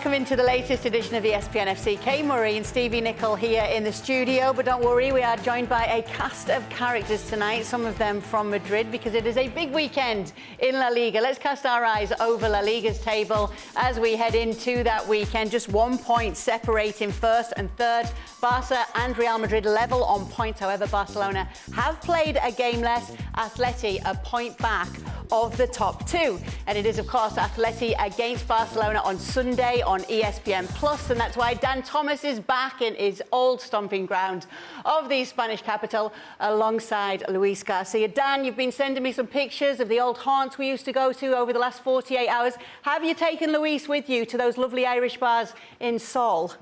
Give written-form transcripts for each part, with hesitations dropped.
welcome into the latest edition of ESPN FC. Kay Murray and Stevie Nicol here in the studio, but don't worry, we are joined by a cast of characters tonight, some of them from Madrid, because it is a big weekend in La Liga. Let's cast our eyes over La Liga's table as we head into that weekend. Just 1 point separating first and third. Barca and Real Madrid level on points. However, Barcelona have played a game less. Atleti a point back of the top two. And it is, of course, Atleti against Barcelona on Sunday on ESPN Plus, and that's why Dan Thomas is back in his old stomping ground of the Spanish capital alongside Luis Garcia. Dan, you've been sending me some pictures of the old haunts we used to go to over the last 48 hours. Have you taken Luis with you to those lovely Irish bars in Seoul?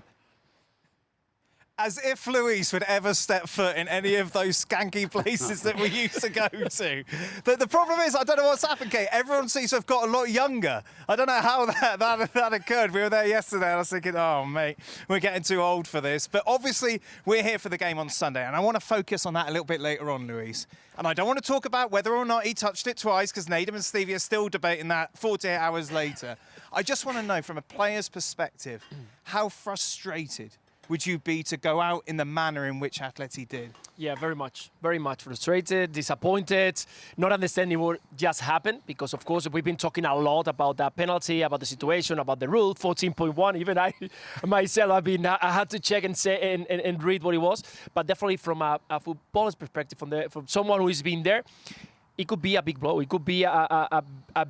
As if Luis would ever step foot in any of those skanky places that we used to go to. The problem is, I don't know what's happened, Kate. Everyone seems to have got a lot younger. I don't know how that occurred. We were there yesterday and I was thinking, oh, mate, we're getting too old for this. But obviously, we're here for the game on Sunday, and I want to focus on that a little bit later on, Luis. And I don't want to talk about whether or not he touched it twice, because Nadem and Stevie are still debating that 48 hours later. I just want to know, from a player's perspective, how frustrated would you be to go out in the manner in which Atleti did? Yeah, very much frustrated, disappointed, not understanding what just happened, because of course we've been talking a lot about that penalty, about the situation, about the rule, 14.1. Even I myself, I had to check and say and read what it was. But definitely from a footballer's perspective, from someone who has been there, it could be a big blow. It could be a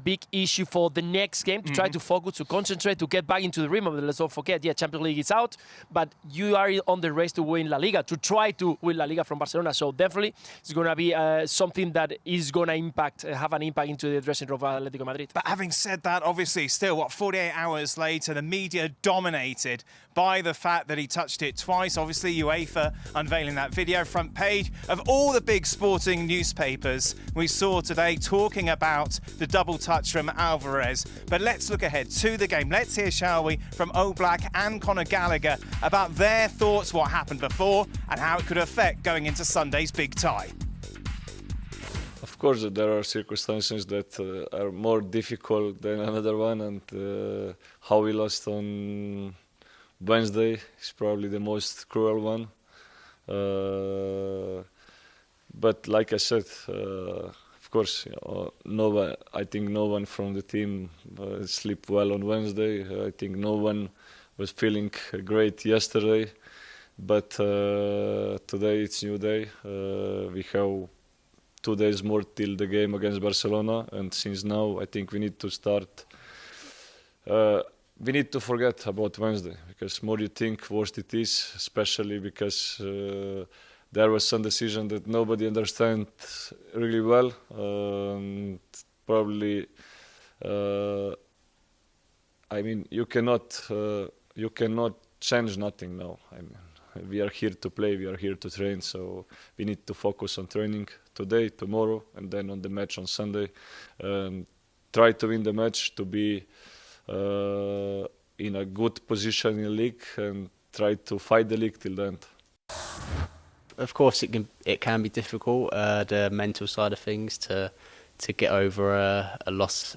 big issue for the next game to try to focus, to concentrate, to get back into the rhythm. Let's not forget, yeah, Champions League is out, but you are on the race to win La Liga, to try to win La Liga from Barcelona. So definitely it's going to be something that is going to have an impact into the dressing room of Atletico Madrid. But having said that, obviously, still, 48 hours later, the media dominated by the fact that he touched it twice. Obviously, UEFA unveiling that video front page of all the big sporting newspapers we saw today talking about the double touch from Alvarez. But let's look ahead to the game. Let's hear, shall we, from Oblak and Conor Gallagher about their thoughts, what happened before, and how it could affect going into Sunday's big tie. Of course, there are circumstances that are more difficult than another one, and how we lost on Wednesday is probably the most cruel one. But like I said, of course, I think no one from the team slept well on Wednesday. I think no one was feeling great yesterday. But today it's new day. We have 2 days more till the game against Barcelona, and since now I think we need to start. We need to forget about Wednesday, because more you think, worse it is, especially because there was some decision that nobody understands really well. Probably, I mean, you cannot change nothing now. I mean, we are here to play, we are here to train, so we need to focus on training today, tomorrow, and then on the match on Sunday. Try to win the match, to be in a good position in the league, and try to fight the league till the end. Of course, it can be difficult, the mental side of things, to get over a loss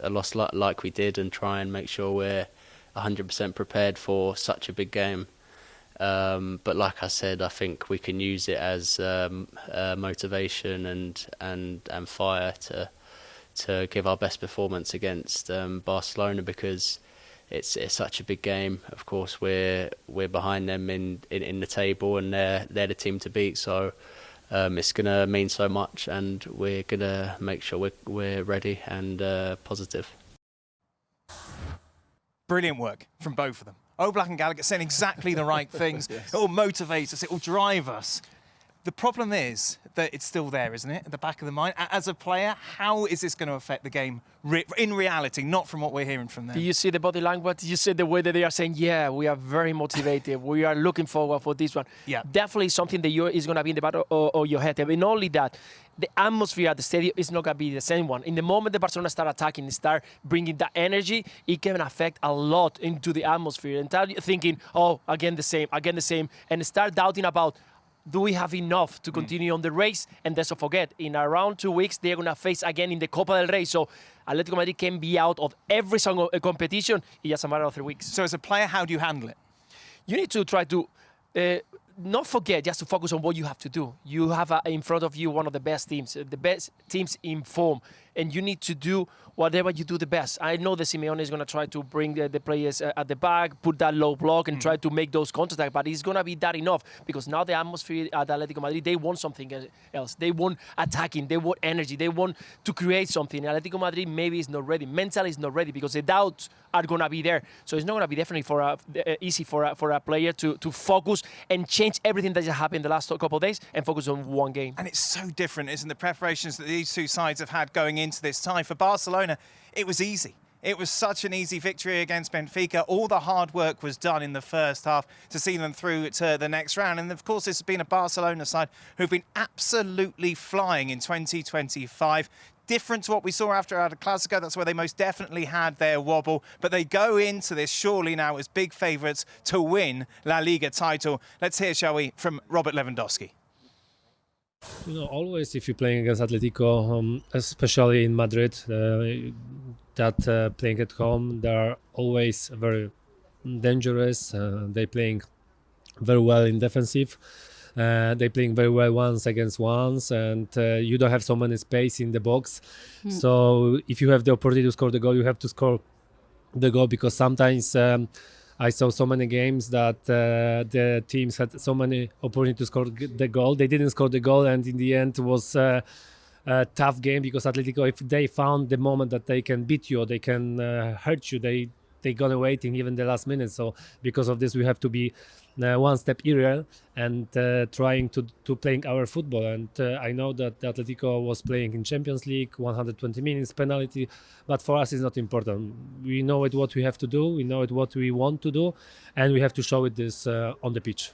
like we did, and try and make sure we're 100% prepared for such a big game. But like I said, I think we can use it as motivation and fire to give our best performance against Barcelona, because it's such a big game. Of course, we're behind them in the table, and they're the team to beat. So it's going to mean so much, and we're going to make sure we're ready and positive. Brilliant work from both of them. Oblak and Gallagher saying exactly the right things. Yes. It will motivate us, it will drive us. The problem is that it's still there, isn't it, at the back of the mind? As a player, how is this going to affect the game in reality, not from what we're hearing from them? Do you see the body language? Do you see the way that they are saying, yeah, we are very motivated, we are looking forward for this one? Yeah. Definitely something that is going to be in the back of your head. And not only that, the atmosphere at the stadium is not going to be the same one. In the moment the Barcelona start attacking, start bringing that energy, it can affect a lot into the atmosphere. And start thinking, oh, again the same, and start doubting about, do we have enough to continue on the race? And let's not forget, in around 2 weeks, they're going to face again in the Copa del Rey. So Atletico Madrid can be out of every single competition in just a matter of 3 weeks. So as a player, how do you handle it? You need to try to not forget, just to focus on what you have to do. You have in front of you one of the best teams in form, and you need to do whatever you do the best. I know that Simeone is going to try to bring the players at the back, put that low block, and try to make those counterattacks, but it's going to be that enough, because now the atmosphere at Atletico Madrid, they want something else. They want attacking, they want energy, they want to create something. Atletico Madrid maybe is not ready, mentally is not ready, because the doubts are going to be there. So it's not going to be definitely easy for a player to focus and change everything that has happened the last couple of days and focus on one game. And it's so different, isn't the preparations that these two sides have had going into this tie? For Barcelona, it was easy. It was such an easy victory against Benfica. All the hard work was done in the first half to see them through to the next round. And of course, this has been a Barcelona side who've been absolutely flying in 2025. Different to what we saw after the Clasico. That's where they most definitely had their wobble. But they go into this surely now as big favourites to win La Liga title. Let's hear, shall we, from Robert Lewandowski. You know, always if you're playing against Atletico, especially in Madrid, playing at home, they are always very dangerous. They're playing very well in defensive. They're playing very well ones against ones, and you don't have so many space in the box. So if you have the opportunity to score the goal, you have to score the goal, because sometimes I saw so many games that the teams had so many opportunities to score the goal. They didn't score the goal, and in the end it was a tough game, because Atletico, if they found the moment that they can beat you or they can hurt you, they gonna waiting even the last minute. So because of this, we have to be one step earlier and trying to playing our football. And I know that Atletico was playing in Champions League, 120 minutes penalty, but for us it's not important. We know what we have to do, we know what we want to do, and we have to show it this on the pitch.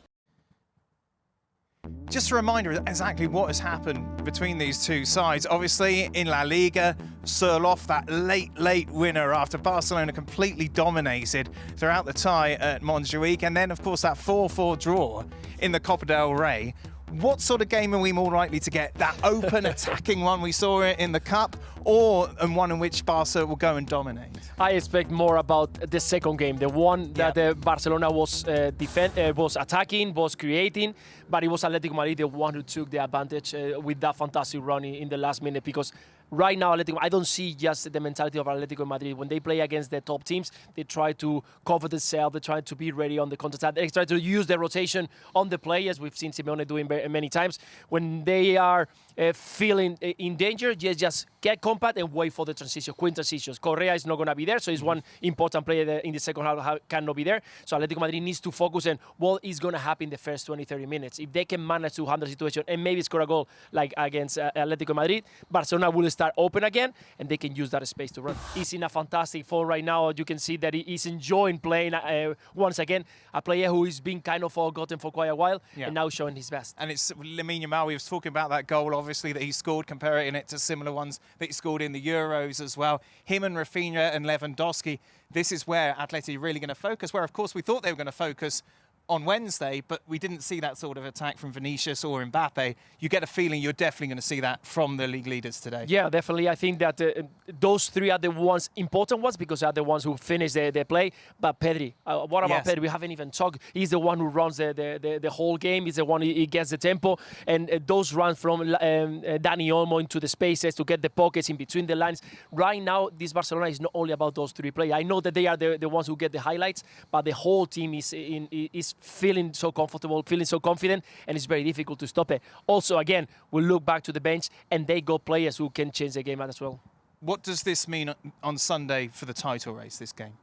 Just a reminder exactly what has happened between these two sides. Obviously, in La Liga, Surloff, that late winner after Barcelona completely dominated throughout the tie at Montjuic. And then, of course, that 4-4 draw in the Copa del Rey. What sort of game are we more likely to get? That open, attacking one we saw in the Cup, or one in which Barca will go and dominate? I expect more about the second game, the one that Barcelona was attacking, was creating, but it was Atletico Madrid the one who took the advantage with that fantastic run in the last minute, because right now, Atletico, I don't see just the mentality of Atletico Madrid. When they play against the top teams, they try to cover themselves, they try to be ready on the counter-attack, they try to use the rotation on the players. We've seen Simeone doing many times. When they are feeling in danger, just get compact and wait for the transition, quick transitions. Correa is not going to be there, so he's one important player in the second half cannot be there. So Atletico Madrid needs to focus on what is going to happen in the first 20-30 minutes. If they can manage to handle the situation and maybe score a goal like against Atletico Madrid, Barcelona will start open again, and they can use that space to run. He's in a fantastic form right now. You can see that he is enjoying playing once again. A player who has been kind of forgotten for quite a while, and now showing his best. And it's Lamine Yamal. We was talking about that goal, obviously, that he scored, comparing it to similar ones that he scored in the Euros as well. Him and Rafinha and Lewandowski. This is where Atleti are really going to focus. Where, of course, we thought they were going to focus on Wednesday, but we didn't see that sort of attack from Vinicius or Mbappe. You get a feeling you're definitely going to see that from the league leaders today. Yeah, definitely. I think that those three are the ones, important ones, because they are the ones who finish their play. But Pedri, what about Pedri? We haven't even talked. He's the one who runs the whole game. He's the one who gets the tempo. And those runs from Dani Olmo into the spaces to get the pockets in between the lines. Right now, this Barcelona is not only about those three players. I know that they are the ones who get the highlights, but the whole team is feeling so comfortable, feeling so confident, and it's very difficult to stop it. Also, again, we'll look back to the bench, and they got players who can change the game as well. What does this mean on Sunday for the title race, this game?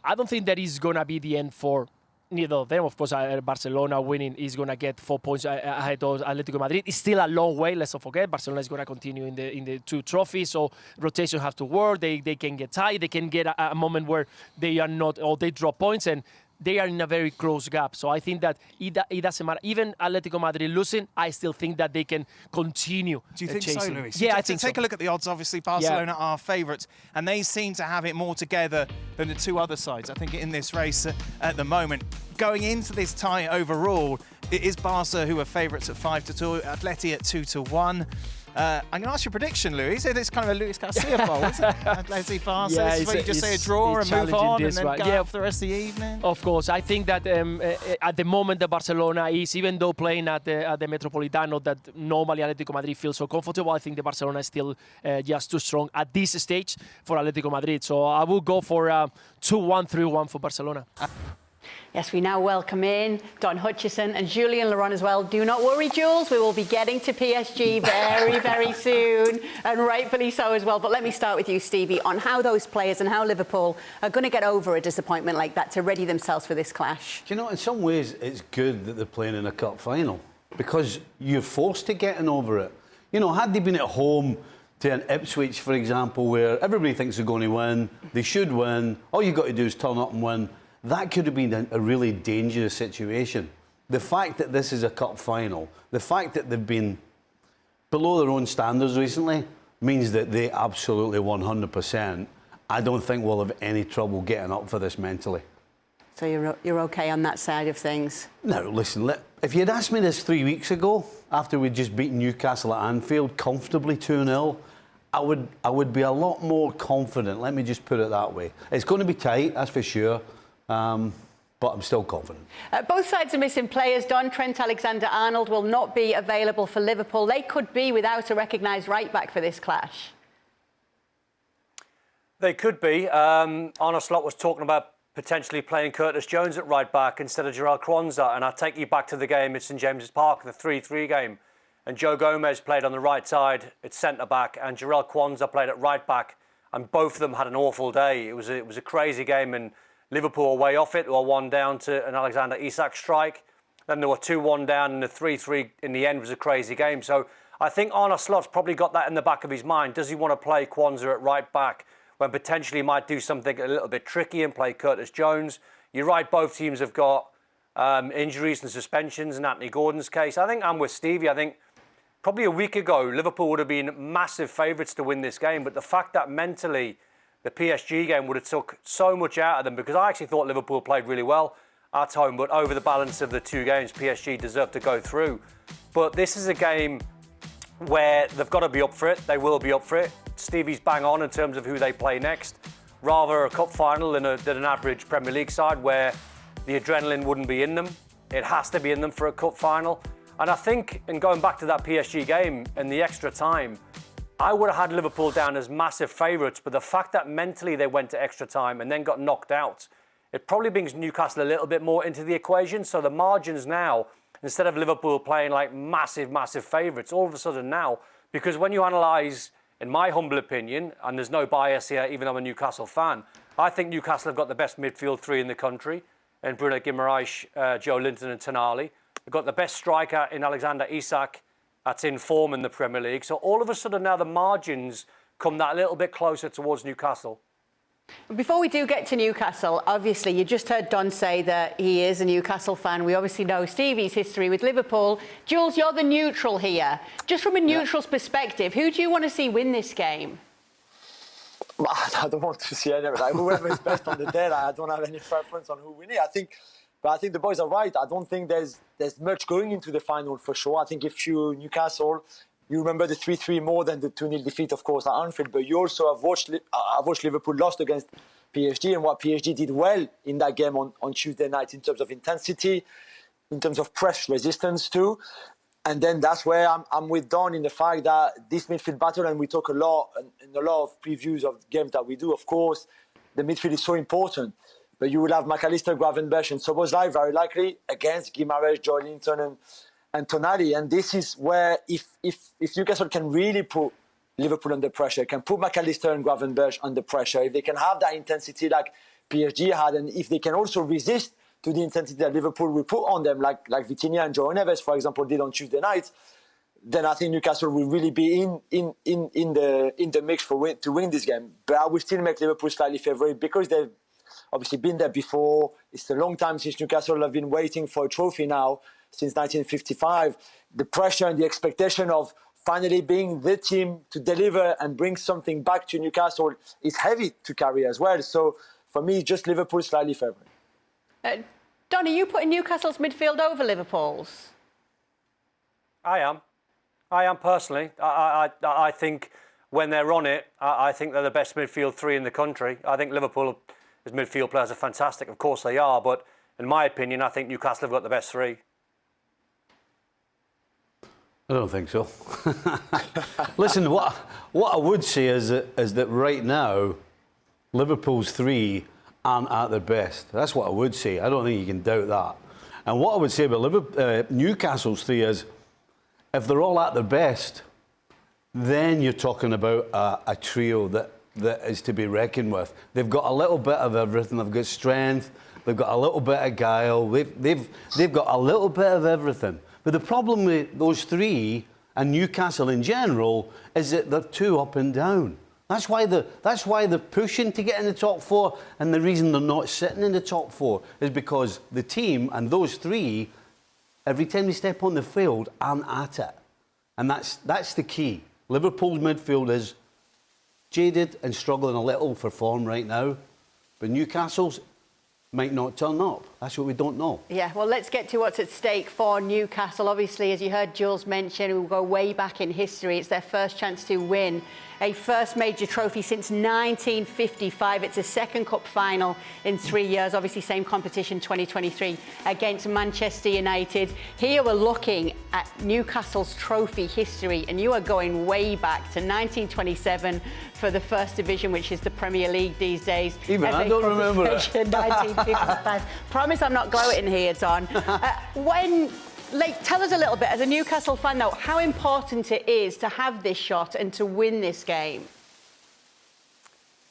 I don't think that is going to be the end for neither of them. Of course, Barcelona winning is going to get 4 points ahead of Atletico Madrid. It's still a long way, let's not forget. Barcelona is going to continue in the two trophies, so rotation have to work. They can get tied. They can get a moment where they are not, or they drop points, and they are in a very close gap. So I think that it doesn't matter. Even Atletico Madrid losing, I still think that they can continue Do you think chasing. so, Luis? Yeah, I think Take a look at the odds. Obviously, Barcelona are favourites, and they seem to have it more together than the two other sides, I think, in this race at the moment. Going into this tie overall, It is Barca who are favourites at 5-2, Atleti at 2-1. I'm going to ask your prediction, Luis. It's kind of a Luis Garcia bowl, isn't it? Atleti, Barca. Yeah, this is where you just say a draw and move on and then go out for the rest of the evening. Of course, I think that at the moment that Barcelona is, even though playing at the Metropolitano, that normally Atletico Madrid feels so comfortable, I think the Barcelona is still just too strong at this stage for Atletico Madrid. So I will go for 2-1, 3-1 for Barcelona. Yes, we now welcome in Don Hutchison and Julian Laurent as well. Do not worry, Jules, we will be getting to PSG very, very soon, and rightfully so as well. But let me start with you, Stevie, on how those players and how Liverpool are going to get over a disappointment like that to ready themselves for this clash. Do you know, in some ways, it's good that they're playing in a cup final because you're forced to getting over it. You know, had they been at home to an Ipswich, for example, where everybody thinks they're going to win, they should win, all you've got to do is turn up and win, that could have been a really dangerous situation. The fact that this is a cup final, the fact that they've been below their own standards recently, means that they absolutely 100%, I don't think will have any trouble getting up for this mentally. So you're OK on that side of things? No, listen, if you'd asked me this 3 weeks ago, after we'd just beaten Newcastle at Anfield comfortably 2-0, I would be a lot more confident, let me just put it that way. It's going to be tight, that's for sure. But I'm still confident. Both sides are missing players. Don, Trent Alexander-Arnold will not be available for Liverpool. They could be without a recognised right-back for this clash. They could be. Arne Slot was talking about potentially playing Curtis Jones at right-back instead of Gerard Kwanzaa. And I take you back to the game at St James's Park, the 3-3 game. And Joe Gomez played on the right side at centre-back and Gerard Kwanzaa played at right-back. And both of them had an awful day. It was a crazy game and Liverpool were way off it. They were 1 down to an Alexander Isak strike. Then they were 2-1 down and the 3-3 in the end was a crazy game. So I think Arne Slot's probably got that in the back of his mind. Does he want to play Kwanzaa at right back when potentially he might do something a little bit tricky and play Curtis Jones? You're right, both teams have got injuries and suspensions in Anthony Gordon's case. I think I'm with Stevie. I think probably a week ago, Liverpool would have been massive favourites to win this game. But the fact that mentally the PSG game would have took so much out of them, because I actually thought Liverpool played really well at home, but over the balance of the 2 games, PSG deserved to go through. But this is a game where they've got to be up for it. They will be up for it. Stevie's bang on in terms of who they play next. Rather a cup final than an average Premier League side where the adrenaline wouldn't be in them. It has to be in them for a cup final. And I think, in going back to that PSG game and the extra time, I would have had Liverpool down as massive favourites, but the fact that mentally they went to extra time and then got knocked out, it probably brings Newcastle a little bit more into the equation. So the margins now, instead of Liverpool playing like massive, massive favourites, all of a sudden now, because when you analyse, in my humble opinion, and there's no bias here, even though I'm a Newcastle fan, I think Newcastle have got the best midfield 3 in the country, in Bruno Guimaraes, Joe Linton and Tonali. They've got the best striker in Alexander Isak, that's in form in the Premier League. So all of a sudden now the margins come that little bit closer towards Newcastle. Before we do get to Newcastle, obviously you just heard Don say that he is a Newcastle fan. We obviously know Stevie's history with Liverpool. Jules, you're the neutral here. Just from a neutral's perspective, who do you want to see win this game? I don't want to see any, like, whoever is best on the day. I don't have any preference on who wins it. But I think the boys are right. I don't think there's much going into the final for sure. I think if you Newcastle, you remember the 3-3 more than the 2-0 defeat, of course, at Anfield. But you also have watched Liverpool lost against PSG and what PSG did well in that game on Tuesday night in terms of intensity, in terms of press resistance too. And then that's where I'm with Don in the fact that this midfield battle, and we talk a lot in a lot of previews of games that we do, of course, the midfield is so important. But you will have McAllister, Gravenberch and Szoboszlai very likely against Guimaraes, Joe Linton and Tonali. And this is where if Newcastle can really put Liverpool under pressure, can put McAllister and Gravenberch under pressure, if they can have that intensity like PSG had, and if they can also resist to the intensity that Liverpool will put on them, like Vitinha and Joe Neves, for example, did on Tuesday night, then I think Newcastle will really be in the mix to win this game. But I will still make Liverpool slightly favourite because they've obviously been there before. It's a long time since Newcastle have been waiting for a trophy now, since 1955. The pressure and the expectation of finally being the team to deliver and bring something back to Newcastle is heavy to carry as well. So for me, just Liverpool slightly favourite. Don, are you putting Newcastle's midfield over Liverpool's? I am personally. I think when they're on it, I think they're the best midfield three in the country. I think Liverpool's midfield players are fantastic. Of course they are, but in my opinion, I think Newcastle have got the best three. I don't think so. Listen, what I would say is that right now, Liverpool's three aren't at their best. That's what I would say. I don't think you can doubt that. And what I would say about Newcastle's three is, if they're all at their best, then you're talking about a trio that is to be reckoned with. They've got a little bit of everything. They've got strength. They've got a little bit of guile. They've got a little bit of everything. But the problem with those three and Newcastle in general is that they're too up and down. That's why they're pushing to get in the top four, and the reason they're not sitting in the top four is because the team and those three, every time they step on the field, aren't at it. And that's the key. Liverpool's midfield is jaded and struggling a little for form right now, but Newcastle's might not turn up. That's what we don't know. Yeah, well, let's get to what's at stake for Newcastle. Obviously, as you heard Jules mention, we'll go way back in history. It's their first chance to win a first major trophy since 1955. It's a second cup final in 3 years. Obviously, same competition, 2023, against Manchester United. Here we're looking at Newcastle's trophy history, and you are going way back to 1927 for the First Division, which is the Premier League these days. Even I don't remember it. 1955. Promise I'm not gloating here, Don. Tell us a little bit, as a Newcastle fan, though, how important it is to have this shot and to win this game.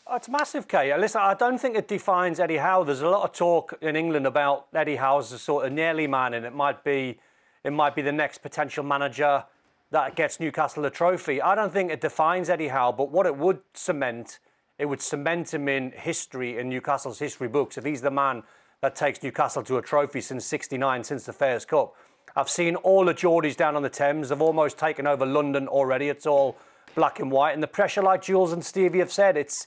Oh, it's massive, Kay. Listen, I don't think it defines Eddie Howe. There's a lot of talk in England about Eddie Howe as a sort of nearly man, and it might be the next potential manager that gets Newcastle a trophy. I don't think it defines Eddie Howe, but what it would cement him in history, in Newcastle's history books, if he's the man that takes Newcastle to a trophy since '69, since the Fairs Cup. I've seen all the Geordies down on the Thames. They've almost taken over London already. It's all black and white. And the pressure, like Jules and Stevie have said, it's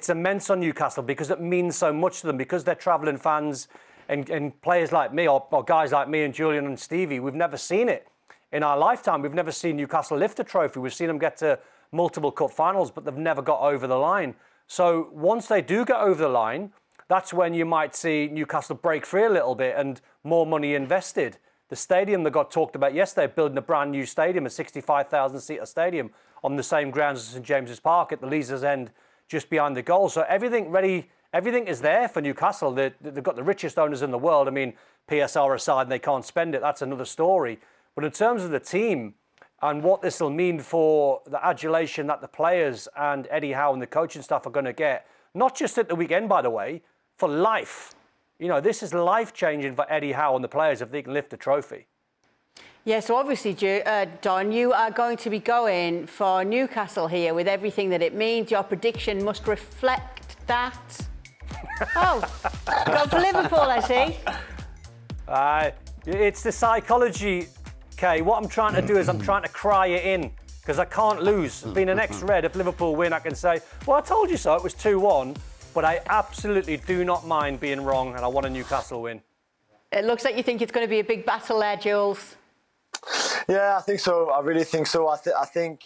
immense on Newcastle because it means so much to them, because they're travelling fans and players like me or guys like me and Julian and Stevie. We've never seen it in our lifetime. We've never seen Newcastle lift a trophy. We've seen them get to multiple cup finals, but they've never got over the line. So once they do get over the line, that's when you might see Newcastle break free a little bit and more money invested. The stadium that got talked about yesterday, building a brand new stadium, a 65,000-seater stadium on the same grounds as St James's Park at the Leazes End, just behind the goal. So everything is there for Newcastle. They've got the richest owners in the world. I mean, PSR aside, and they can't spend it. That's another story. But in terms of the team and what this will mean for the adulation that the players and Eddie Howe and the coaching staff are going to get, not just at the weekend, by the way, for life. You know, this is life-changing for Eddie Howe and the players if they can lift a trophy. Yeah, so obviously, Don, you are going to be going for Newcastle here with everything that it means. Your prediction must reflect that. Oh, go for Liverpool, I see. It's the psychology, Kay. What I'm trying to do is I'm trying to cry it in because I can't lose. Being an ex-Red, if Liverpool win, I can say, well, I told you so. It was 2-1. But I absolutely do not mind being wrong, and I want a Newcastle win. It looks like you think it's going to be a big battle there, Jules. Yeah, I think so. I really think so. I think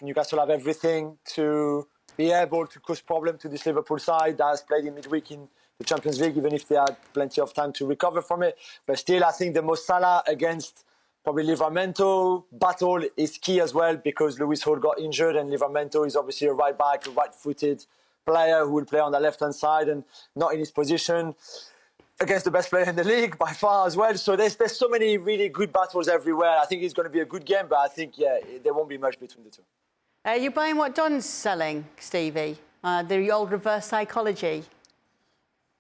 Newcastle have everything to be able to cause problem to this Liverpool side that has played in midweek in the Champions League, even if they had plenty of time to recover from it. But still, I think the Mo Salah against probably Livramento battle is key as well, because Lewis Hall got injured, and Livramento is obviously a right back, a right-footed player who will play on the left-hand side and not in his position against the best player in the league by far as well. So there's so many really good battles everywhere. I think it's going to be a good game, but I think, yeah, there won't be much between the two. Are you buying what Don's selling, Stevie? The old reverse psychology?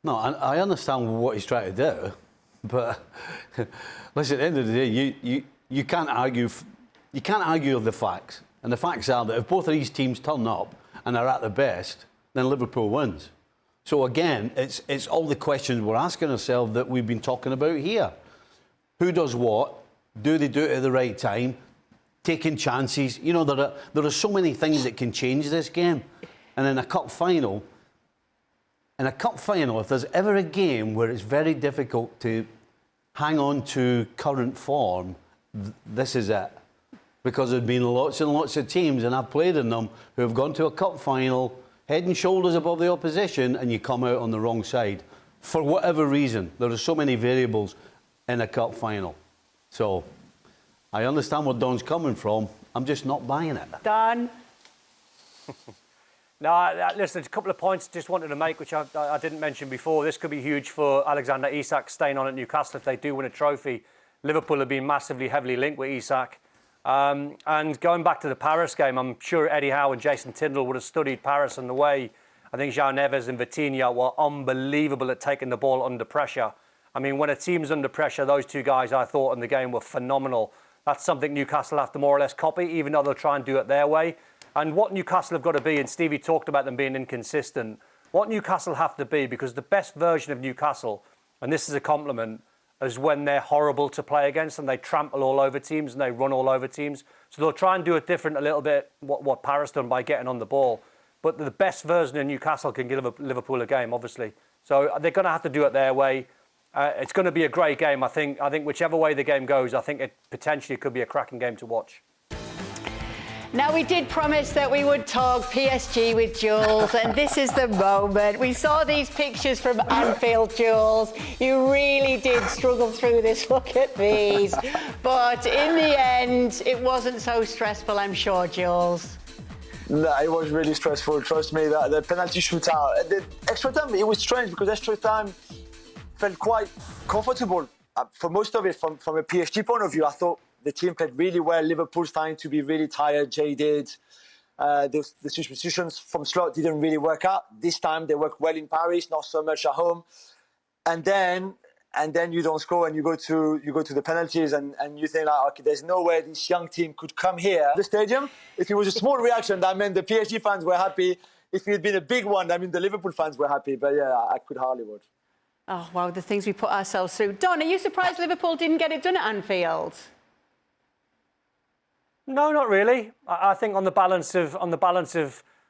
No, I understand what he's trying to do, but listen, at the end of the day, you can't argue. You can't argue the facts, and the facts are that if both of these teams turn up and are at their best, then Liverpool wins. So again, it's all the questions we're asking ourselves that we've been talking about here. Who does what? Do they do it at the right time? Taking chances. You know, there are so many things that can change this game. And in a cup final, in a cup final, if there's ever a game where it's very difficult to hang on to current form, this is it. Because there's been lots and lots of teams, and I've played in them, who have gone to a cup final, head and shoulders above the opposition, and you come out on the wrong side. For whatever reason, there are so many variables in a cup final. So, I understand where Don's coming from. I'm just not buying it. Don? No, listen, a couple of points just wanted to make, which I didn't mention before. This could be huge for Alexander Isak staying on at Newcastle if they do win a trophy. Liverpool have been massively heavily linked with Isak. And going back to the Paris game, I'm sure Eddie Howe and Jason Tindall would have studied Paris and the way I think João Neves and Vitinha were unbelievable at taking the ball under pressure. I mean, when a team's under pressure, those two guys, I thought, in the game were phenomenal. That's something Newcastle have to more or less copy, even though they'll try and do it their way. And what Newcastle have got to be, and Stevie talked about them being inconsistent, what Newcastle have to be, because the best version of Newcastle, and this is a compliment, is when they're horrible to play against and they trample all over teams and they run all over teams. So they'll try and do it different a little bit, what Paris done by getting on the ball. But the best version of Newcastle can give Liverpool a game, obviously. So they're going to have to do it their way. It's going to be a great game. I think whichever way the game goes, I think it potentially could be a cracking game to watch. Now, we did promise that we would talk PSG with Jules, and this is the moment. We saw these pictures from Anfield, Jules. You really did struggle through this. Look at these. But in the end, it wasn't so stressful, I'm sure, Jules. No, it was really stressful. Trust me, the penalty shootout. The extra time, it was strange because extra time felt quite comfortable. For most of it, from a PSG point of view, I thought the team played really well. Liverpool starting to be really tired, jaded. The substitutions from Slot didn't really work out. This time they worked well in Paris, not so much at home. And then you don't score and you go to the penalties and you think like, okay, there's no way this young team could come here. The stadium, if it was a small reaction, that meant the PSG fans were happy. If it had been a big one, that meant the Liverpool fans were happy. But yeah, I could hardly watch. Oh, wow, the things we put ourselves through. Don, are you surprised Liverpool didn't get it done at Anfield? No, not really. I think on the balance of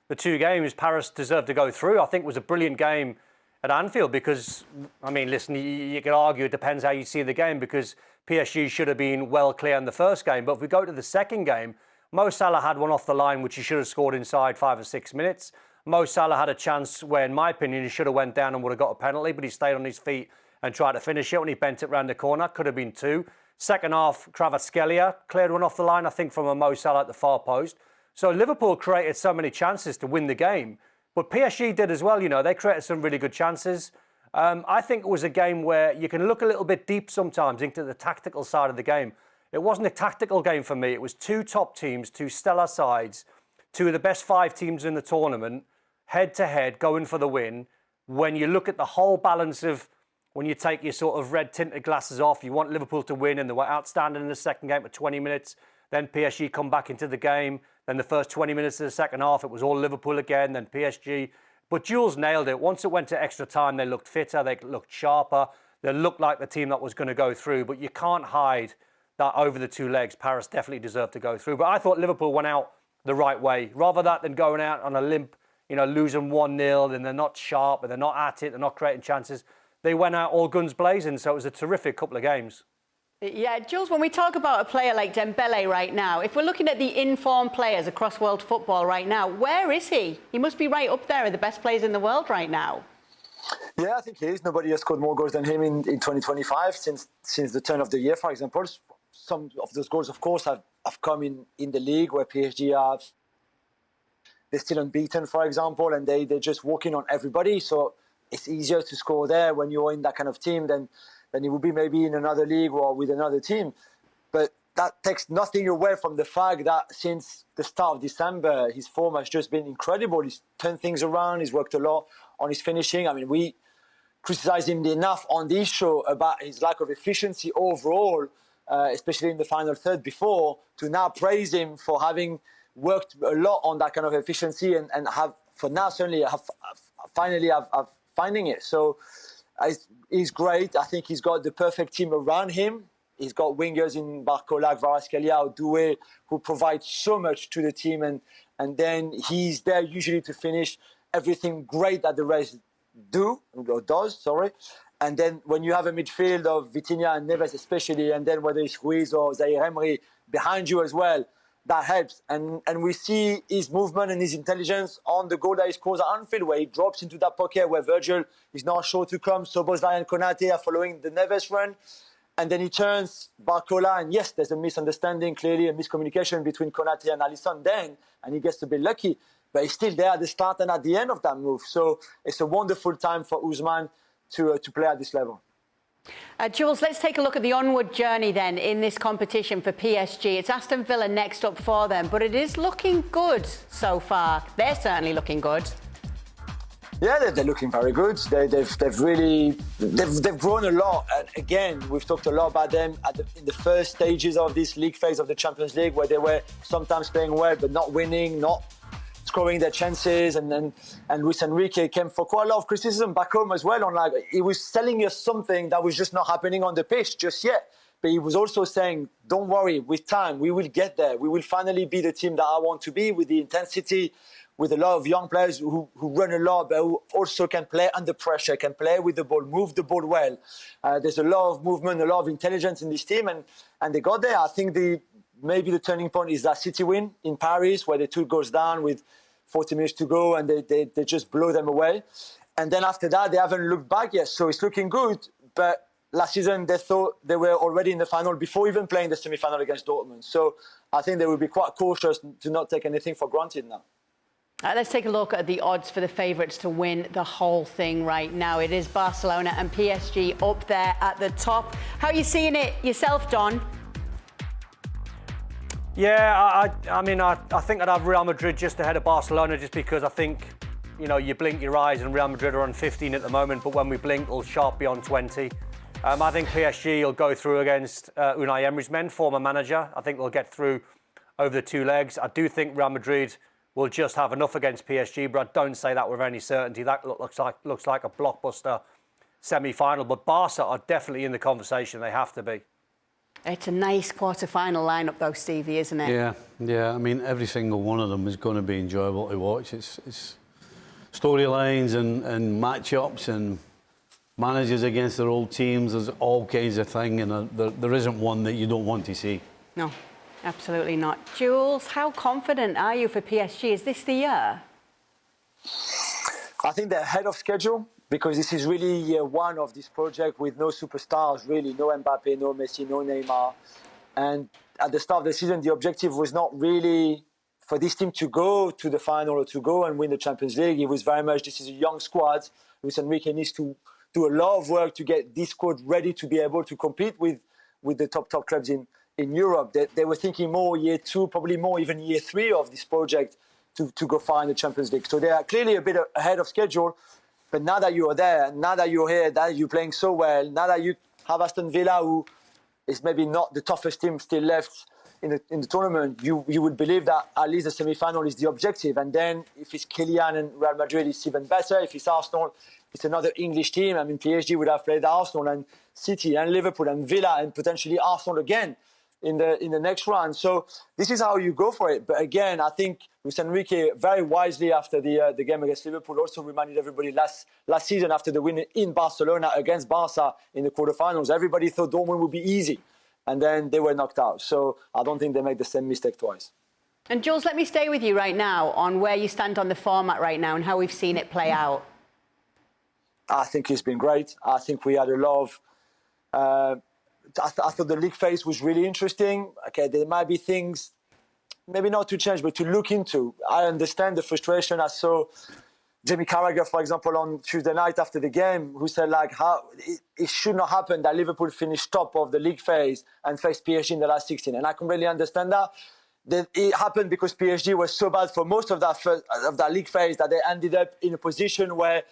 the two games, Paris deserved to go through. I think it was a brilliant game at Anfield because, I mean, listen, you could argue it depends how you see the game because PSG should have been well clear in the first game. But if we go to the second game, Mo Salah had one off the line which he should have scored inside 5 or 6 minutes. Mo Salah had a chance where, in my opinion, he should have went down and would have got a penalty, but he stayed on his feet and tried to finish it when he bent it round the corner. Could have been 2. Second half, Kvaratskhelia cleared one off the line, I think, from a Mo Salah at the far post. So Liverpool created so many chances to win the game. But PSG did as well, you know. They created some really good chances. I think it was a game where you can look a little bit deep sometimes into the tactical side of the game. It wasn't a tactical game for me. It was 2 top teams, 2 stellar sides, 2 of the best 5 teams in the tournament, head-to-head, going for the win. When you look at the whole balance of when you take your sort of red-tinted glasses off, you want Liverpool to win, and they were outstanding in the second game for 20 minutes. Then PSG come back into the game. Then the first 20 minutes of the second half, it was all Liverpool again, then PSG. But Jules nailed it. Once it went to extra time, they looked fitter, they looked sharper. They looked like the team that was going to go through. But you can't hide that over the 2 legs, Paris definitely deserved to go through. But I thought Liverpool went out the right way. Rather that than going out on a limp, you know, losing 1-0, and they're not sharp, and they're not at it, they're not creating chances. They went out all guns blazing, so it was a terrific couple of games. Yeah, Jules, when we talk about a player like Dembele right now, if we're looking at the informed players across world football right now, where is he? He must be right up there with the best players in the world right now. Yeah, I think he is. Nobody has scored more goals than him in 2025 since the turn of the year, for example. Some of those goals, of course, have come in the league where PSG they're still unbeaten, for example, and they're just walking on everybody. So it's easier to score there when you're in that kind of team than it would be maybe in another league or with another team. But that takes nothing away from the fact that since the start of December, his form has just been incredible. He's turned things around. He's worked a lot on his finishing. I mean, we criticized him enough on this show about his lack of efficiency overall, especially in the final third before, to now praise him for having worked a lot on that kind of efficiency and have, for now, certainly finally finding it. So he's great. I think he's got the perfect team around him. He's got wingers in Barcola, Kvaratskhelia, Doué, who provide so much to the team. And then he's there usually to finish everything great that the rest does. And then when you have a midfield of Vitinha and Neves especially, and then whether it's Ruiz or Zaire Emery behind you as well, that helps. And we see his movement and his intelligence on the goal that he scores at Anfield, where he drops into that pocket where Virgil is not sure to come. Szoboszlai and Konate are following the Neves run. And then he turns Barcola, and yes, there's a misunderstanding, clearly a miscommunication between Konate and Alisson then, and he gets a bit lucky. But he's still there at the start and at the end of that move. So it's a wonderful time for Ousmane to play at this level. Jules, let's take a look at the onward journey then in this competition for PSG. It's Aston Villa next up for them, but it is looking good so far. They're certainly looking good. Yeah, they're looking very good. They've grown a lot. And again, we've talked a lot about them in the first stages of this league phase of the Champions League, where they were sometimes playing well but not winning, not scoring their chances, and Luis Enrique came for quite a lot of criticism back home as well. On like he was telling us something that was just not happening on the pitch just yet. But he was also saying, "Don't worry, with time we will get there. We will finally be the team that I want to be, with the intensity, with a lot of young players who run a lot, but who also can play under pressure, can play with the ball, move the ball well. There's a lot of movement, a lot of intelligence in this team, and they got there. I think maybe the turning point is that City win in Paris, where the 2 goes down with 40 minutes to go, and they just blow them away. And then after that, they haven't looked back yet. So it's looking good. But last season, they thought they were already in the final before even playing the semi-final against Dortmund. So I think they will be quite cautious to not take anything for granted now. Let's take a look at the odds for the favourites to win the whole thing right now. It is Barcelona and PSG up there at the top. How are you seeing it yourself, Don? Yeah, I mean, I think I'd have Real Madrid just ahead of Barcelona, just because I think, you blink your eyes and Real Madrid are on 15 at the moment, but when we blink, we'll sharp be on 20. I think PSG will go through against Unai Emery's men, former manager. I think they'll get through over the 2 legs. I do think Real Madrid will just have enough against PSG, but I don't say that with any certainty. That looks like a blockbuster semi-final. But Barca are definitely in the conversation. They have to be. It's a nice quarter-final lineup, though, Stevie, isn't it? Yeah. I mean, every single one of them is going to be enjoyable to watch. It's storylines and match-ups and managers against their old teams. There's all kinds of things, and there isn't one that you don't want to see. No. Absolutely not. Jules, how confident are you for PSG? Is this the year? I think they're ahead of schedule, because this is really year 1 of this project with no superstars, really. No Mbappe, no Messi, no Neymar. And at the start of the season, the objective was not really for this team to go to the final or to go and win the Champions League. It was very much, this is a young squad. Luis Enrique needs to do a lot of work to get this squad ready to be able to compete with the top clubs in Europe. They were thinking more year 2, probably more even year 3 of this project to go far in the Champions League. So they are clearly a bit ahead of schedule. But now that you are there, now that you're here, that you're playing so well, now that you have Aston Villa, who is maybe not the toughest team still left in the tournament, you would believe that at least the semi-final is the objective. And then if it's Kylian and Real Madrid, it's even better. If it's Arsenal, it's another English team. I mean, PSG would have played Arsenal and City and Liverpool and Villa and potentially Arsenal again in the next round. So this is how you go for it. But again, I think Luis Enrique very wisely after the game against Liverpool also reminded everybody last season after the win in Barcelona against Barca in the quarterfinals, everybody thought Dortmund would be easy, and then they were knocked out. So I don't think they make the same mistake twice. And Jules, let me stay with you right now on where you stand on the format right now and how we've seen it play out. I think it's been great. I think we had a lot of I thought the league phase was really interesting. Okay, there might be things, maybe not to change, but to look into. I understand the frustration. I saw Jamie Carragher, for example, on Tuesday night after the game, who said, how it should not happen that Liverpool finished top of the league phase and faced PSG in the last 16. And I completely understand that. It happened because PSG was so bad for most of that league phase that they ended up in a position where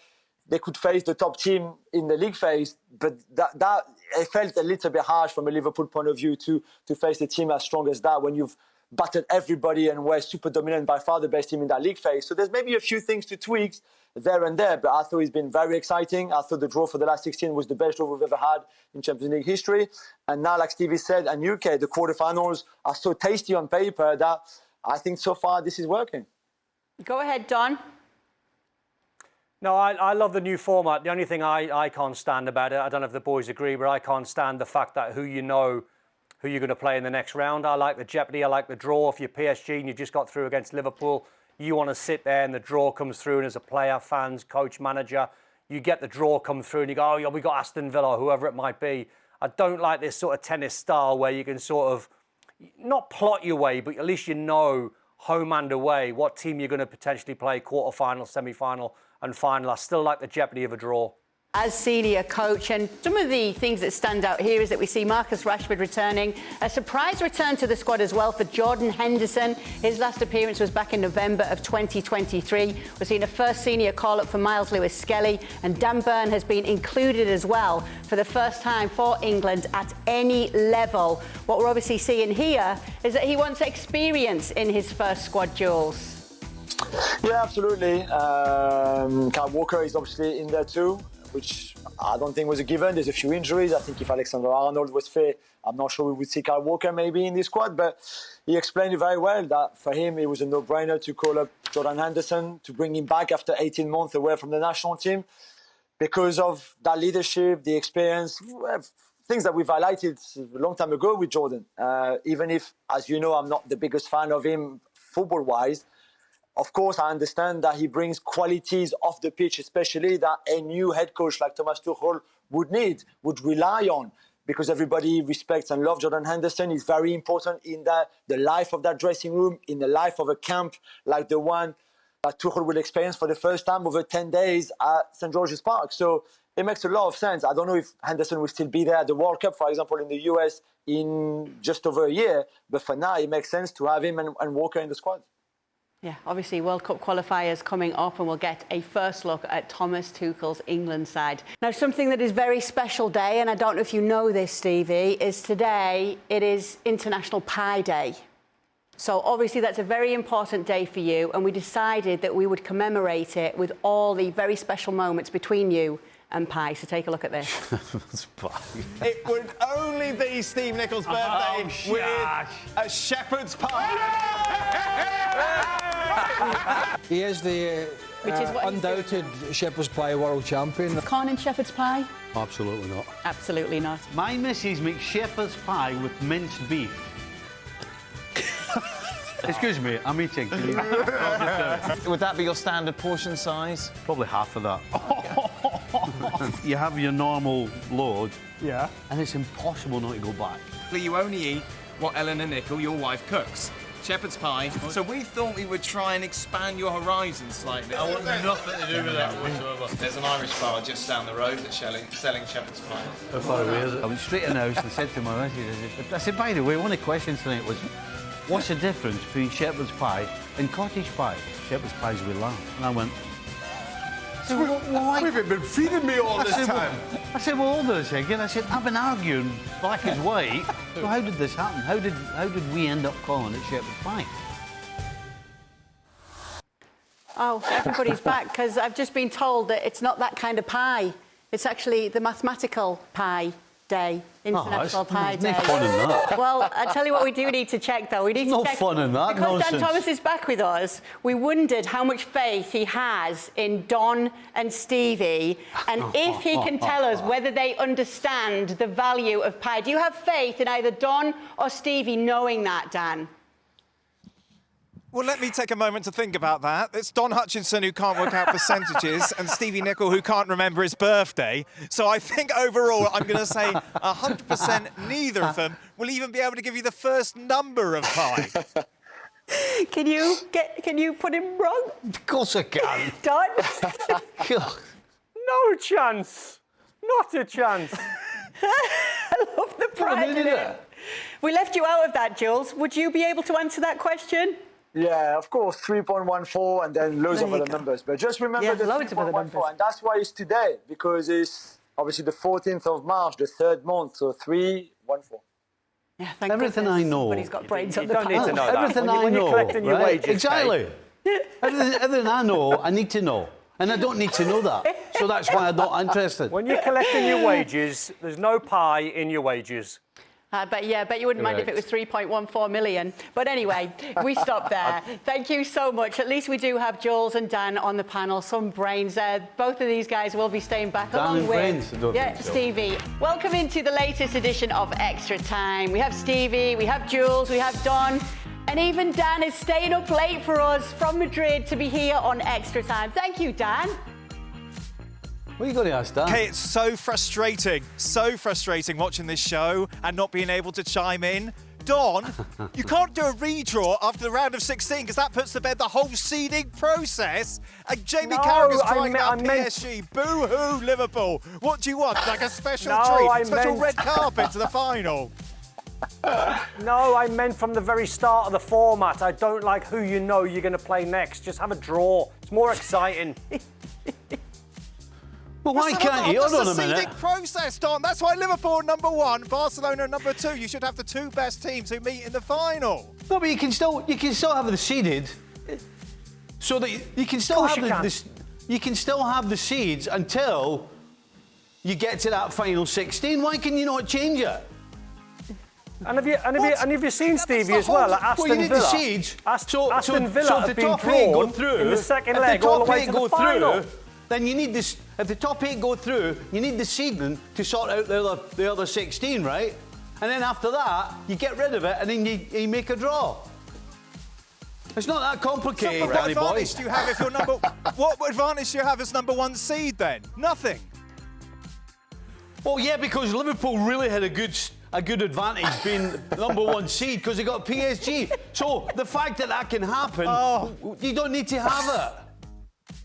they could face the top team in the league phase, but that it felt a little bit harsh from a Liverpool point of view to face a team as strong as that when you've battered everybody and were super dominant, by far the best team in that league phase. So there's maybe a few things to tweak there and there, but I thought it's been very exciting. I thought the draw for the last 16 was the best draw we've ever had in Champions League history. And now, like Stevie said, and UK, the quarterfinals are so tasty on paper that I think so far this is working. Go ahead, Don. No, I love the new format. The only thing I can't stand about it, I don't know if the boys agree, but I can't stand the fact that who you're going to play in the next round. I like the jeopardy, I like the draw. If you're PSG and you just got through against Liverpool, you want to sit there and the draw comes through, and as a player, fans, coach, manager, you get the draw come through and you go, oh, yeah, we got Aston Villa, whoever it might be. I don't like this sort of tennis style where you can sort of not plot your way, but at least you know home and away what team you're going to potentially play, quarter-final, semi-final and final. I still like the jeopardy of a draw. As senior coach, and some of the things that stand out here is that we see Marcus Rashford returning, a surprise return to the squad as well for Jordan Henderson. His last appearance was back in November of 2023. We're seeing a first senior call-up for Miles Lewis-Skelly, and Dan Burn has been included as well for the first time for England at any level. What we're obviously seeing here is that he wants experience in his first squad, Jules. Yeah, absolutely. Kyle Walker is obviously in there too, which I don't think was a given. There's a few injuries. I think if Alexander-Arnold was fit, I'm not sure we would see Kyle Walker maybe in this squad, but he explained it very well that for him it was a no-brainer to call up Jordan Henderson, to bring him back after 18 months away from the national team because of that leadership, the experience, things that we've highlighted a long time ago with Jordan. Even if, as you know, I'm not the biggest fan of him football-wise, of course, I understand that he brings qualities off the pitch, especially that a new head coach like Thomas Tuchel would rely on, because everybody respects and loves Jordan Henderson. He's very important in the life of that dressing room, in the life of a camp like the one that Tuchel will experience for the first time over 10 days at St. George's Park. So it makes a lot of sense. I don't know if Henderson will still be there at the World Cup, for example, in the US in just over a year, but for now it makes sense to have him and Walker in the squad. Yeah, obviously World Cup qualifiers coming up, and we'll get a first look at Thomas Tuchel's England side. Now, something that is a very special day, and I don't know if you know this, Stevie, is today it is International Pie Day. So obviously that's a very important day for you, and we decided that we would commemorate it with all the very special moments between you and pie. So take a look at this. It would only be Steve Nichol's birthday with a shepherd's pie. He is the undoubted shepherd's pie world champion. Corn and shepherd's pie? Absolutely not. Absolutely not. My missus makes shepherd's pie with minced beef. Excuse me, I'm eating. Would that be your standard portion size? Probably half of that. You have your normal load. Yeah. And it's impossible not to go back. You only eat what Eleanor Nichol, your wife, cooks. Shepherd's pie. So we thought we would try and expand your horizons slightly. I want nothing to do with that whatsoever. There's an Irish bar just down the road that's selling shepherd's pie. How far away is it? I went straight in the house and said to my missus, I said, by the way, one of the questions tonight was, what's the difference between shepherd's pie and cottage pie? Shepherd's pie's with lamb. And I went, Why have you been feeding me all this time? I said, well, hold on a second. I said, I've been arguing black and white. So how did this happen? How did we end up calling it shepherd's pie? Oh, everybody's back, because I've just been told that it's not that kind of pie. It's actually the mathematical pie day, International Pie Day. No fun in that. Well, I tell you what we do need to check, though. We need to check. No fun in that, because nonsense. Dan Thomas is back with us, we wondered how much faith he has in Don and Stevie, and if he can tell us whether they understand the value of pie. Do you have faith in either Don or Stevie knowing that, Dan? Well, let me take a moment to think about that. It's Don Hutchinson who can't work out percentages and Stevie Nicol who can't remember his birthday. So I think overall I'm going to say 100% neither of them will even be able to give you the first number of pie. Can you put him wrong? Of course I can. Don? No chance. Not a chance. I love the pride in it. We left you out of that, Jules. Would you be able to answer that question? Yeah, of course, 3.14 and then loads of other numbers. But just remember the loads of other numbers. 3.14, and that's why it's today, because it's obviously the 14th of March, the third month, so 3.14. Yeah, thank Everything goodness. I know. Somebody's got brains on the don't need to panel. know that. Everything When I you're know, collecting your right? wages, Exactly. Everything I know, I need to know. And I don't need to know that. So that's why I'm not interested. When you're collecting your wages, there's no pie in your wages. I bet you wouldn't mind if it was 3.14 million. But anyway, we stop there. Thank you so much. At least we do have Jules and Dan on the panel. Some brains there. Both of these guys will be staying back along with Stevie. Welcome into the latest edition of Extra Time. We have Stevie, we have Jules, we have Don, and even Dan is staying up late for us from Madrid to be here on Extra Time. Thank you, Dan. What are you going to ask, Dan? Okay, it's so frustrating watching this show and not being able to chime in. Don, you can't do a redraw after the round of 16 because that puts to bed the whole seeding process. And Jamie Carragher's crying about PSG. Boo-hoo, Liverpool. What do you want? Like a special treat? Special red carpet to the final? No, I meant from the very start of the format. I don't like who you know you're going to play next. Just have a draw. It's more exciting. Well, why can't you? Hold on a minute. That's the seeding process, Don. That's why Liverpool are number 1, Barcelona number 2. You should have the 2 best teams who meet in the final. No, but you can still have the seeded, so that you can still have you can still have the seeds until you get to that final 16. Why can you not change it? And have you seen Stevie as well at Aston Villa? You need the seeds. Aston Villa have been drawn in the second leg all the way to the final. Then you need this. If the top 8 go through, you need the seeding to sort out the other 16, right? And then after that, you get rid of it, and then you make a draw. It's not that complicated, so, what advantage do you have if you're number? What advantage do you have as number 1 seed then? Nothing. Well, yeah, because Liverpool really had a good advantage being number 1 seed because they got PSG. So the fact that can happen, you don't need to have it.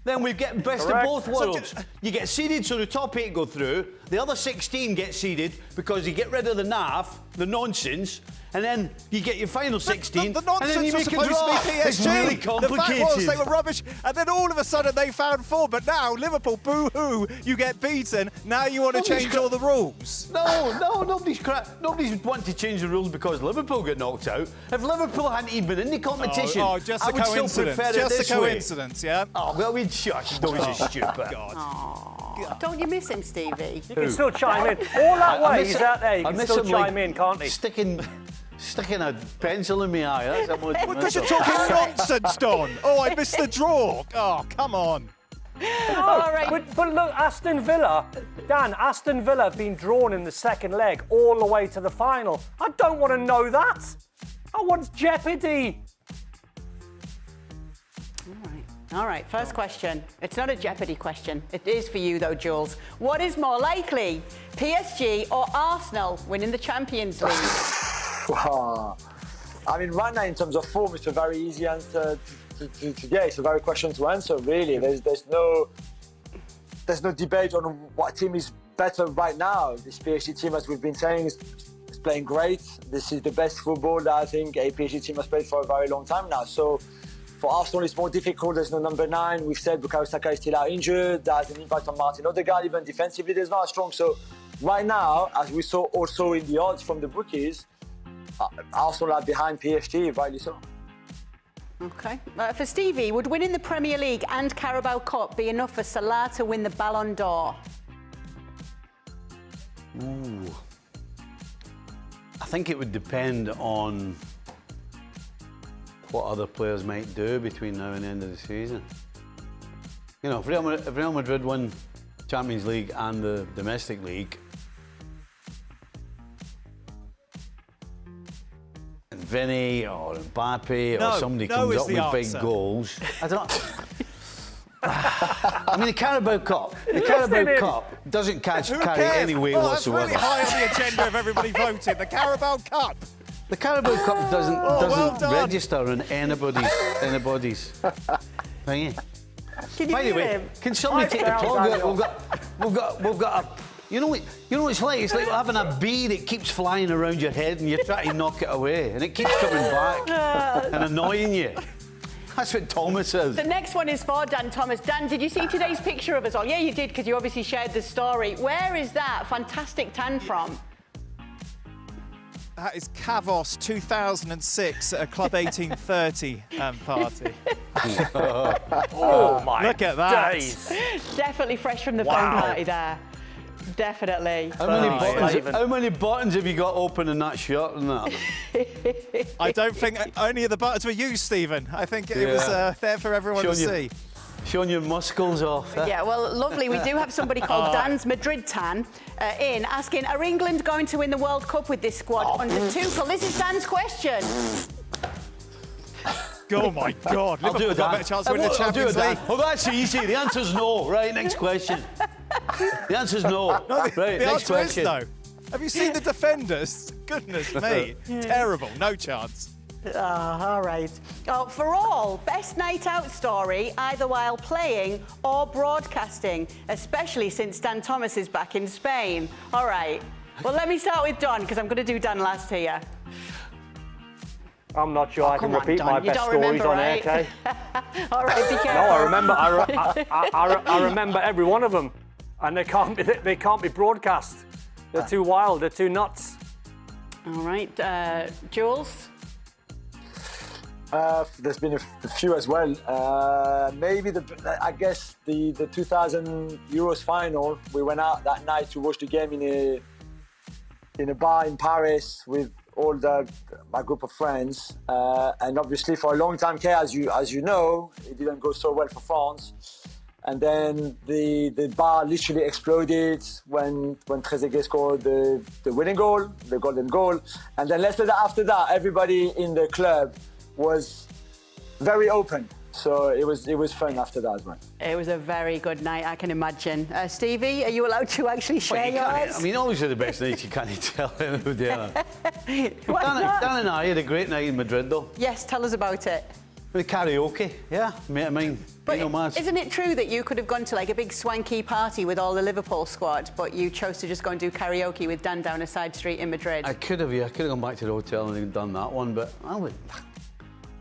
Then we get best of both worlds. You get seeded, so the top 8 go through. The other 16 get seeded because you get rid of the naff, the nonsense, and then you get your final 16. The nonsense and then you was make supposed a draw. to be PSG. It's really complicated. The fact was they were rubbish, and then all of a sudden they found form. But now Liverpool, boo-hoo, you get beaten. Now you want to change all the rules. No, nobody's wanting to change the rules because Liverpool got knocked out. If Liverpool hadn't even been in the competition, just I a would still coincidence. prefer it Just a coincidence, yeah. Oh, well, we'd shush. Those are stupid. God. Don't you miss him, Stevie? You can still chime in. All that way, he's out there. You can still chime in, can't he? Sticking a pencil in my eye. That's how much Because you're talking nonsense, Don. Oh, I missed the draw. Oh, come on. All right. But look, Aston Villa have been drawn in the second leg all the way to the final. I don't want to know that. I want jeopardy. All right, first question. It's not a Jeopardy question. It is for you, though, Jules. What is more likely, PSG or Arsenal winning the Champions League? I mean, right now, in terms of form, it's a very easy answer to get. It's a very question to answer, really. There's no debate on what team is better right now. This PSG team, as we've been saying, is playing great. This is the best football that I think a PSG team has played for a very long time now. So for Arsenal, it's more difficult. There's no number 9. We've said Bukayo Saka is still out injured. That has an impact on Martin Odegaard. Even defensively, there's not as strong. So right now, as we saw also in the odds from the bookies, Arsenal are behind PSG, rightly so. Okay. For Stevie, would winning the Premier League and Carabao Cup be enough for Salah to win the Ballon d'Or? Ooh. I think it would depend on what other players might do between now and the end of the season. You know, if Real Madrid win Champions League and the domestic league, and Vinny or Mbappe or somebody comes up with big goals, I don't. I mean, the Carabao Cup doesn't carry any weight whatsoever. That's really high on the agenda of everybody voting. The Carabao Cup. The Carabao Cup doesn't register in anybody's thingy. Can you hear him? Can somebody take the talk? We've got a. You know what it's like? It's like having a bee that keeps flying around your head and you're trying to knock it away, and it keeps coming back and annoying you. That's what Thomas is. The next one is for Dan Thomas. Dan, did you see today's picture of us all? Yeah, you did, because you obviously shared the story. Where is that fantastic tan from? That is Cavos 2006 at a Club 1830 party. Oh my Look at that. days. Definitely fresh from the phone party there. Definitely. How many buttons have you got open in that shirt and that? I don't think any of the buttons were used, Stephen. I think it was there for everyone to see. Showing your muscles off. Eh? Yeah, well, lovely. We do have somebody called Dan's Madrid Tan in asking, are England going to win the World Cup with this squad under Tuchel? This is Dan's question. Oh my God! I'll do it, Dan. Got a better chance to win the Champions League. Well, that's easy. The answer's no. Right, next question. The answer's no. Right, the next answer question. is no. Have you seen the defenders? Goodness me, terrible. No chance. All right. Oh, for all, best night out story, either while playing or broadcasting, especially since Dan Thomas is back in Spain. All right. Well, let me start with Don, because I'm going to do Dan last here. I'm not sure I can repeat my best stories on air, Kay. All right, be careful. No, I remember. I remember every one of them, and they can't be broadcast. They're too wild. They're too nuts. All right, Jules. There's been a few as well. Maybe I guess the 2000 Euros final. We went out that night to watch the game in a bar in Paris with all my group of friends, and obviously for a long time, Kay, as you know, it didn't go so well for France. And then the bar literally exploded when Trezeguet scored the winning goal, the golden goal. And then after that, everybody in the club was very open. So it was fun after that as well. It was a very good night, I can imagine. Stevie, are you allowed to actually share yours? I mean, always are the best nights. You can't tell who they are. Dan and I had a great night in Madrid, though. Yes, tell us about it. With karaoke, yeah, mate of mine. But isn't it true that you could have gone to like a big swanky party with all the Liverpool squad, but you chose to just go and do karaoke with Dan down a side street in Madrid? I could have, yeah. I could have gone back to the hotel and done that one, but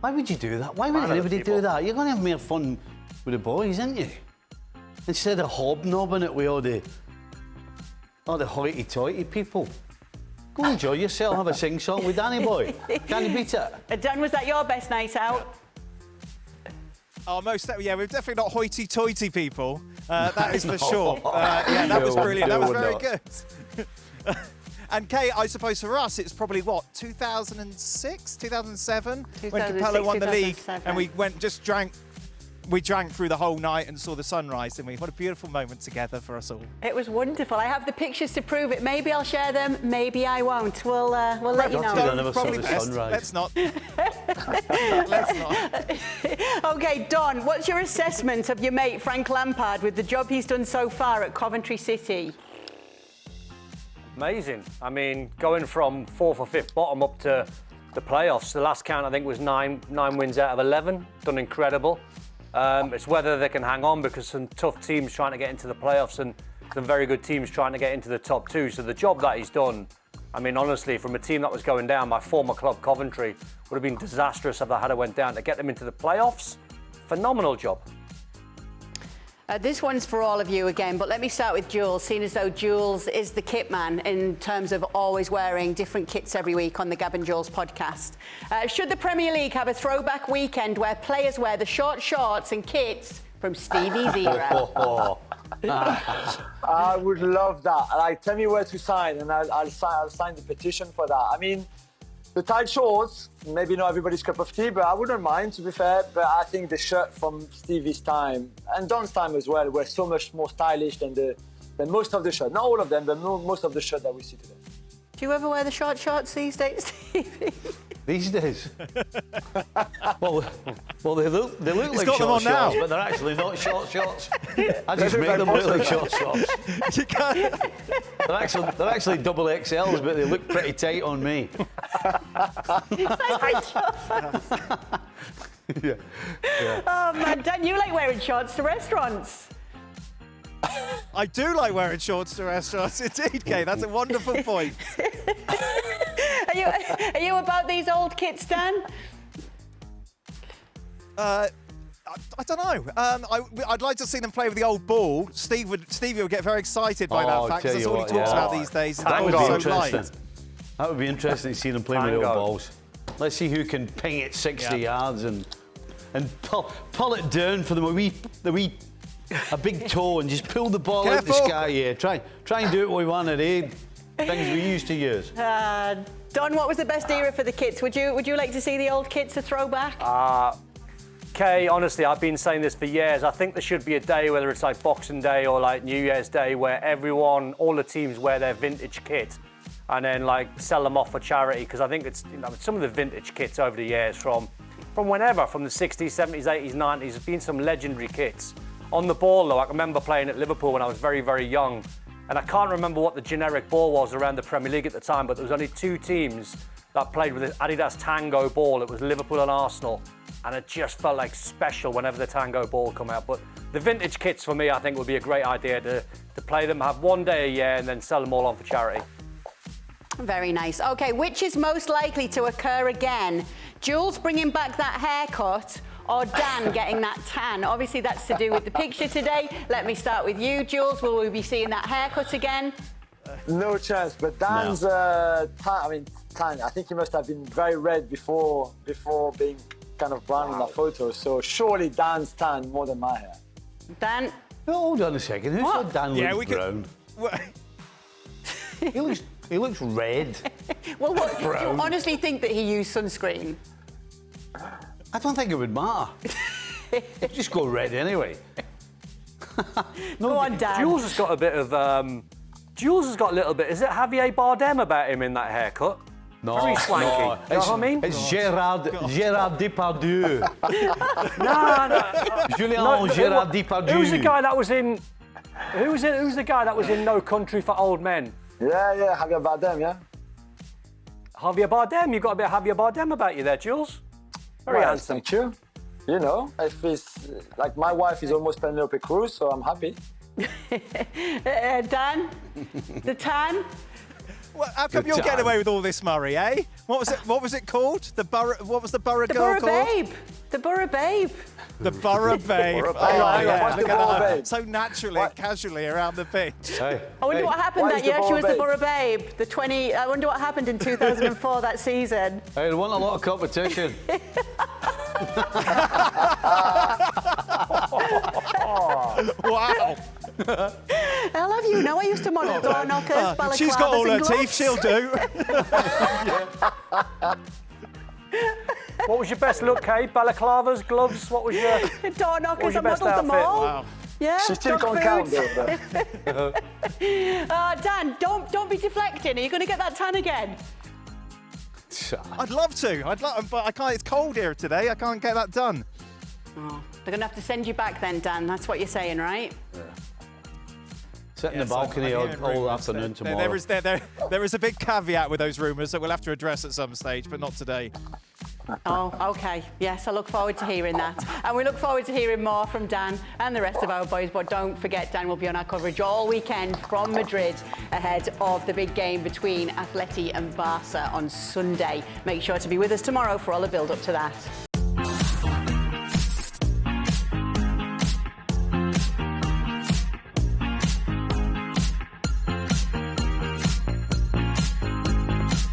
why would you do that? Why would anybody do that? You're going to have more fun with the boys, aren't you? Instead of hobnobbing it with all the hoity-toity people. Go enjoy yourself, have a sing-song with Danny boy. Can you beat it? Dan, was that your best night out? Oh, we're definitely not hoity-toity people. That is for sure. Yeah, that was brilliant. That was very good. And Kay, I suppose for us, it's probably 2006, 2007, when Capello won the league, and we drank through the whole night and saw the sunrise, didn't we? What a beautiful moment together for us all. It was wonderful. I have the pictures to prove it. Maybe I'll share them, maybe I won't. We'll let you know. I never saw the sunrise. Let's not. Let's not. OK, Don, what's your assessment of your mate Frank Lampard with the job he's done so far at Coventry City? Amazing. I mean, going from 4th or 5th bottom up to the playoffs. The last count, I think, was 9 wins out of 11. Done incredible. It's whether they can hang on, because some tough teams trying to get into the playoffs and some very good teams trying to get into the top 2. So the job that he's done, I mean, honestly, from a team that was going down, my former club, Coventry, would have been disastrous if they had went down. To get them into the playoffs, phenomenal job. This one's for all of you again, but let me start with Jules, seeing as though Jules is the kit man in terms of always wearing different kits every week on the Gab and Jules podcast. Should the Premier League have a throwback weekend where players wear the short shorts and kits from Stevie's era? I would love that. Like, tell me where to sign, and I'll sign the petition for that. I mean, the tight shorts, maybe not everybody's cup of tea, but I wouldn't mind, to be fair. But I think the shirt from Stevie's time and Don's time as well were so much more stylish than most of the shirt. Not all of them, but most of the shirt that we see today. Do you ever wear the short shorts these days, Stevie? These days? well, they look like got them on short now. shorts, but they're actually not short shorts. I just make them look like short shorts. You can't. They're actually double XLs, but they look pretty tight on me. Yeah. Oh man, Dan, you like wearing shorts to restaurants? I do like wearing shorts to restaurants, indeed, Kay. That's a wonderful point. Are you about these old kits, Dan? I don't know. I'd like to see them play with the old ball. Stevie would get very excited by that fact, because that's all he talks about these days. That would be interesting. That would be interesting to see them playing with the old balls. Let's see who can ping it 60 yards and pull it down for the wee a big toe and just pull the ball out the Careful. sky. Yeah, try and do it with one of the things we used to use. Don, what was the best era for the kits? Would you like to see the old kits a throwback? Kay, honestly, I've been saying this for years. I think there should be a day, whether it's like Boxing Day or like New Year's Day, where everyone, all the teams wear their vintage kit and then like sell them off for charity. Because I think it's, you know, some of the vintage kits over the years from whenever, from the 60s, 70s, 80s, 90s, there's been some legendary kits. On the ball, though, I remember playing at Liverpool when I was very, very young. And I can't remember what the generic ball was around the Premier League at the time, but there was only 2 teams that played with the Adidas Tango ball. It was Liverpool and Arsenal. And it just felt like special whenever the Tango ball come out. But the vintage kits, for me, I think would be a great idea to play them, have one day a year, and then sell them all on for charity. Very nice. OK, which is most likely to occur again? Jules bringing back that haircut or Dan getting that tan? Obviously, that's to do with the picture today. Let me start with you, Jules. Will we be seeing that haircut again? No chance, but Dan's tan. I think he must have been very red before being kind of brown in the photo. So surely Dan's tan more than my hair. Dan? Oh, hold on a second. Who said Dan looks brown? He looks red. Well, what, do you honestly think that he used sunscreen? I don't think it would matter. Just go red anyway. No, go on, Dan. Jules has got a bit of. Jules has got a little bit. Is it Javier Bardem about him in that haircut? No, very swanky. no. You know what I mean? It's Gerard Depardieu. No. Gerard Depardieu. Who's the guy that was in? Who's the guy that was in No Country for Old Men? Yeah, Javier Bardem, yeah. Javier Bardem. You've got a bit of Javier Bardem about you there, Jules. Very handsome. Thank you. You know, if it's like my wife is almost Penelope Cruz, so I'm happy. Dan, the tan. Well, how come you're getting away with all this, Murray? Eh? What was it called? What was the Borough girl called? Babe. The Borough Babe. The Borough Babe. Borough Babe. Oh, yeah. What's the Look at Borough that. Babe? So naturally and casually around the pitch. Hey. I wonder what happened Why that is the year. She Borough was the Babe? Borough Babe. I wonder what happened in 2004 that season. Hey, there wasn't a lot of competition. Wow. Hell, have you? No, I used to model door knockers, balaclavas She's got all her and gloves. teeth, she'll do. What was your best look, Kate? Balaclavas, gloves. What was your? Door knockers, I your best modelled them outfit? all. Wow. Yeah, She still dog can't count food. though. Dan, don't be deflecting. Are you going to get that tan again? I'd love to. But I can't. It's cold here today. I can't get that done. Oh, they're going to have to send you back then, Dan. That's what you're saying, right? Sit in the balcony all afternoon tomorrow. There is a big caveat with those rumours that we'll have to address at some stage, but not today. Oh, OK. Yes, I look forward to hearing that. And we look forward to hearing more from Dan and the rest of our boys. But don't forget, Dan will be on our coverage all weekend from Madrid ahead of the big game between Atleti and Barca on Sunday. Make sure to be with us tomorrow for all the build-up to that.